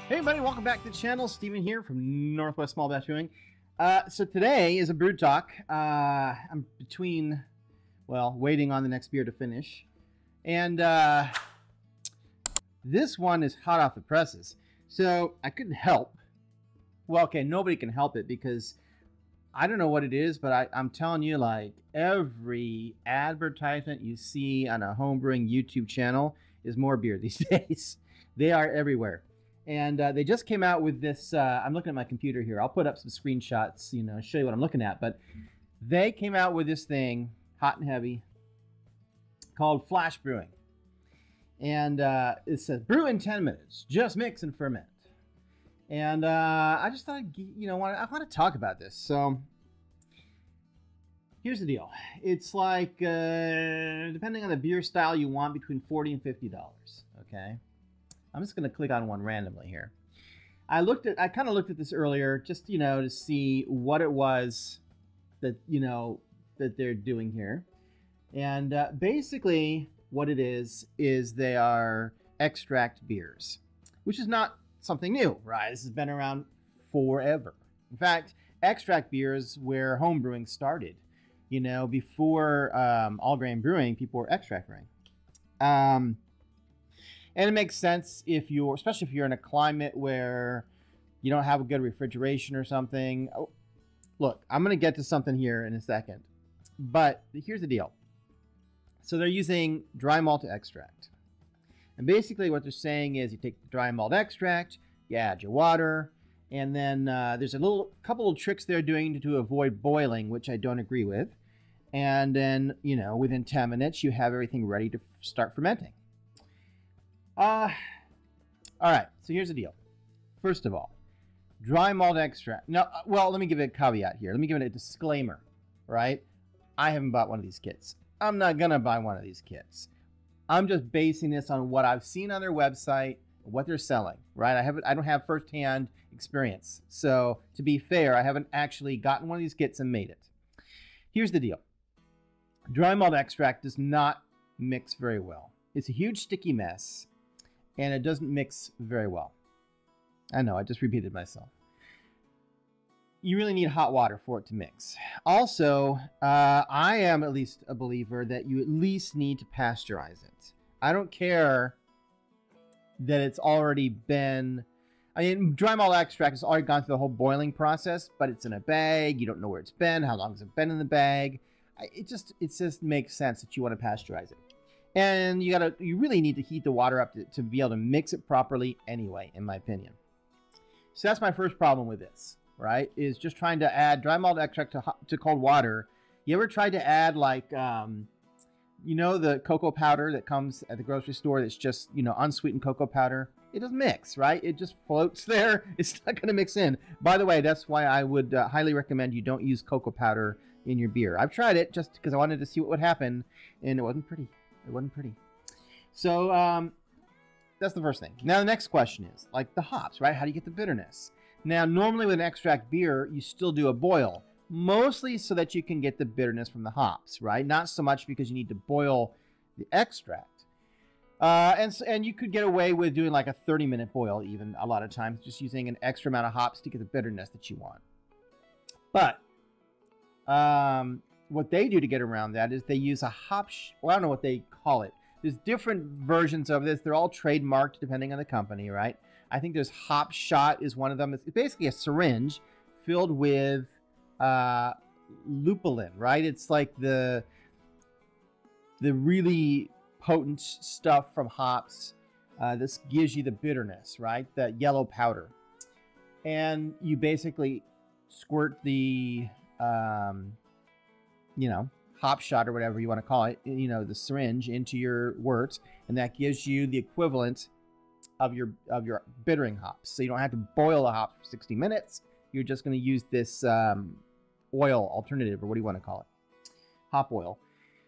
Hey everybody, welcome back to the channel. Steven here from Northwest Small Batch Brewing. So today is a brew talk. I'm between, well, waiting on the next beer to finish. And this one is hot off the presses. So I couldn't help. Well, okay, nobody can help it because I don't know what it is, but I'm telling you, like, every advertisement you see on a homebrewing YouTube channel is more beer these days. They are everywhere. And they just came out with this, I'm looking at my computer here. I'll put up some screenshots, you know, show you what I'm looking at. But they came out with this thing, hot and heavy, called Flash Brewing. And it says, brew in 10 minutes, just mix and ferment. And I just thought, you know, I want to talk about this. So here's the deal. It's like, depending on the beer style you want, between $40 and $50, okay? I'm just going to click on one randomly here. I kind of looked at this earlier just, you know, to see what it was that, you know, that they're doing here. And basically what it is they are extract beers, which is not something new, right? This has been around forever. In fact, extract beers where home brewing started. You know, before all grain brewing, people were extract brewing. And it makes sense if you're, especially if you're in a climate where you don't have a good refrigeration or something. Oh, look, I'm going to get to something here in a second. But here's the deal. So they're using dry malt extract. And basically what they're saying is you take the dry malt extract, you add your water, and then there's a couple of tricks they're doing to avoid boiling, which I don't agree with. And then, you know, within 10 minutes, you have everything ready to start fermenting. All right, so here's the deal. First of all, dry malt extract. Now, well, let me give it a caveat here. Let me give it a disclaimer, right? I haven't bought one of these kits. I'm not going to buy one of these kits. I'm just basing this on what I've seen on their website, what they're selling, right? I don't have firsthand experience. So to be fair, I haven't actually gotten one of these kits and made it. Here's the deal. Dry malt extract does not mix very well. It's a huge sticky mess. And it doesn't mix very well. I know, I just repeated myself. You really need hot water for it to mix. Also, I am at least a believer that you at least need to pasteurize it. I don't care that it's already been... I mean, dry malt extract has already gone through the whole boiling process, but it's in a bag. You don't know where it's been. How long has it been in the bag? It just makes sense that you want to pasteurize it. And you really need to heat the water up to be able to mix it properly anyway, in my opinion. So that's my first problem with this, right? Is just trying to add dry malt extract to cold water. You ever tried to add, like, you know, the cocoa powder that comes at the grocery store that's just, you know, unsweetened cocoa powder? It doesn't mix, right? It just floats there. It's not going to mix in. By the way, that's why I would highly recommend you don't use cocoa powder in your beer. I've tried it just because I wanted to see what would happen, and it wasn't pretty. It wasn't pretty. So that's the first thing. Now the next question is, like, the hops, right? How do you get the bitterness? Now, normally with an extract beer, you still do a boil, mostly so that you can get the bitterness from the hops, right? Not so much because you need to boil the extract. And you could get away with doing like a 30-minute boil even a lot of times, just using an extra amount of hops to get the bitterness that you want. But what they do to get around that is they use a hop, well, I don't know what they call it. There's different versions of this. They're all trademarked depending on the company, right? I think there's Hop Shot is one of them. It's basically a syringe filled with lupulin, right? It's like the really potent stuff from hops. This gives you the bitterness, right? That yellow powder. And you basically squirt the... you know, hop shot or whatever you want to call it, you know, the syringe into your wort, and that gives you the equivalent of your bittering hops. So you don't have to boil the hops for 60 minutes. You're just going to use this oil alternative, or what do you want to call it? Hop oil.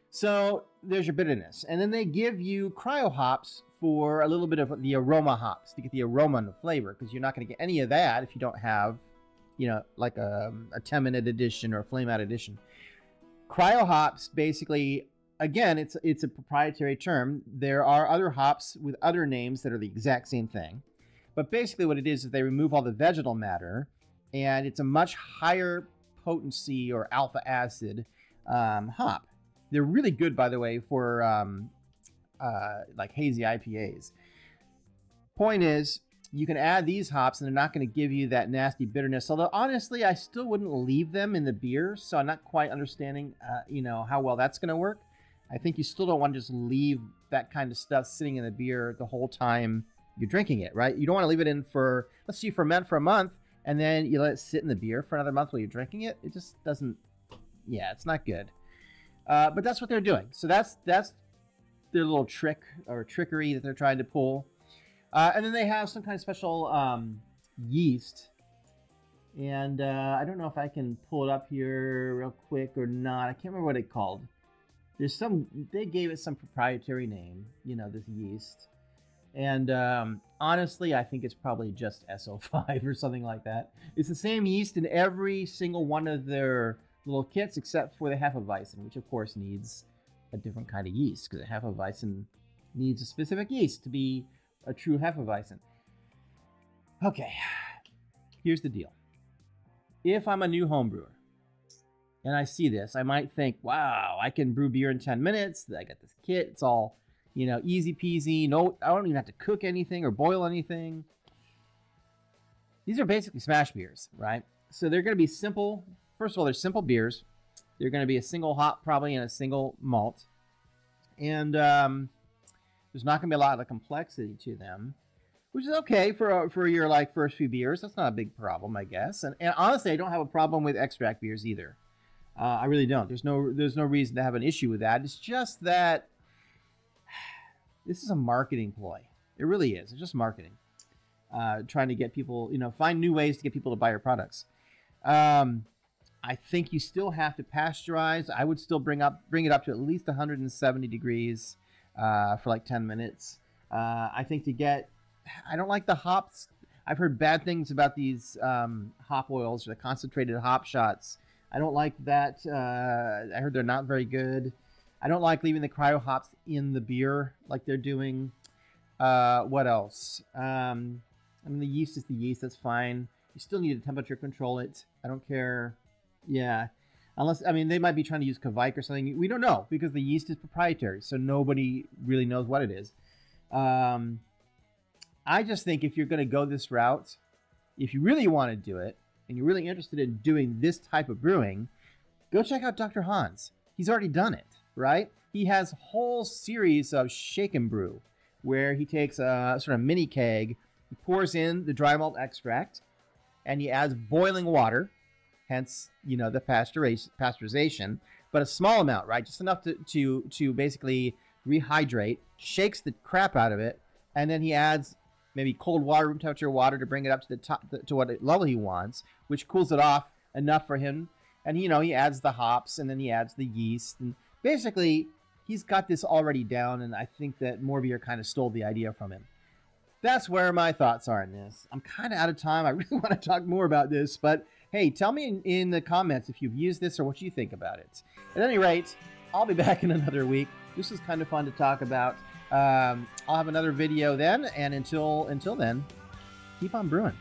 So there's your bitterness. And then they give you cryo hops for a little bit of the aroma hops to get the aroma and the flavor, because you're not going to get any of that if you don't have, you know, like a 10-minute edition or a flame out edition. Cryo hops basically again, it's a proprietary term. There are other hops with other names that are the exact same thing. But basically what it is they remove all the vegetal matter, and it's a much higher potency or alpha acid hop. They're really good, by the way, for like hazy IPAs. Point is, you can add these hops and they're not going to give you that nasty bitterness. Although, honestly, I still wouldn't leave them in the beer, so I'm not quite understanding, how well that's going to work. I think you still don't want to just leave that kind of stuff sitting in the beer the whole time you're drinking it, right? You don't want to leave it in for, let's say you ferment for a month, and then you let it sit in the beer for another month while you're drinking it. It just doesn't, it's not good. But that's what they're doing. So that's their little trick or trickery that they're trying to pull. And then they have some kind of special yeast. And I don't know if I can pull it up here real quick or not. I can't remember what it's called. They gave it some proprietary name, this yeast. And honestly, I think it's probably just SO5 or something like that. It's the same yeast in every single one of their little kits except for the Hefeweizen, which of course needs a different kind of yeast because the Hefeweizen needs a specific yeast to be a true Hefeweizen. Okay, here's the deal. If I'm a new home brewer and I see this, I might think, wow, I can brew beer in 10 minutes. I got this kit. It's all, easy peasy. No, I don't even have to cook anything or boil anything. These are basically smash beers, right? So they're going to be simple. First of all, they're simple beers. They're going to be a single hop probably and a single malt. And there's not going to be a lot of complexity to them, which is okay for your first few beers. That's not a big problem, I guess. And honestly, I don't have a problem with extract beers either. I really don't. There's no reason to have an issue with that. It's just that this is a marketing ploy. It really is. It's just marketing. Trying to get people, find new ways to get people to buy your products. I think you still have to pasteurize. I would still bring it up to at least 170 degrees for like 10 minutes. I think I don't like the hops. I've heard bad things about these hop oils or the concentrated hop shots. I don't like that. I heard they're not very good. I don't like leaving the cryo hops in the beer like they're doing. What else? The yeast is the yeast. That's fine. You still need to temperature control it. I don't care. Yeah. Unless, they might be trying to use Kveik or something. We don't know because the yeast is proprietary, so nobody really knows what it is. I just think if you're going to go this route, if you really want to do it, and you're really interested in doing this type of brewing, go check out Dr. Hans. He's already done it, right? He has a whole series of shake and brew where he takes a sort of mini keg, he pours in the dry malt extract, and he adds boiling water, hence, the pasteurization, but a small amount, right? Just enough to basically rehydrate, shakes the crap out of it, and then he adds maybe cold water, room temperature water to bring it up to the top, to what level he wants, which cools it off enough for him. And, he adds the hops, and then he adds the yeast. And basically, he's got this already down, and I think that more beer kind of stole the idea from him. That's where my thoughts are in this. I'm kind of out of time. I really want to talk more about this, but hey, tell me in the comments if you've used this or what you think about it. At any rate, I'll be back in another week. This is kind of fun to talk about. I'll have another video then, and until then, keep on brewing.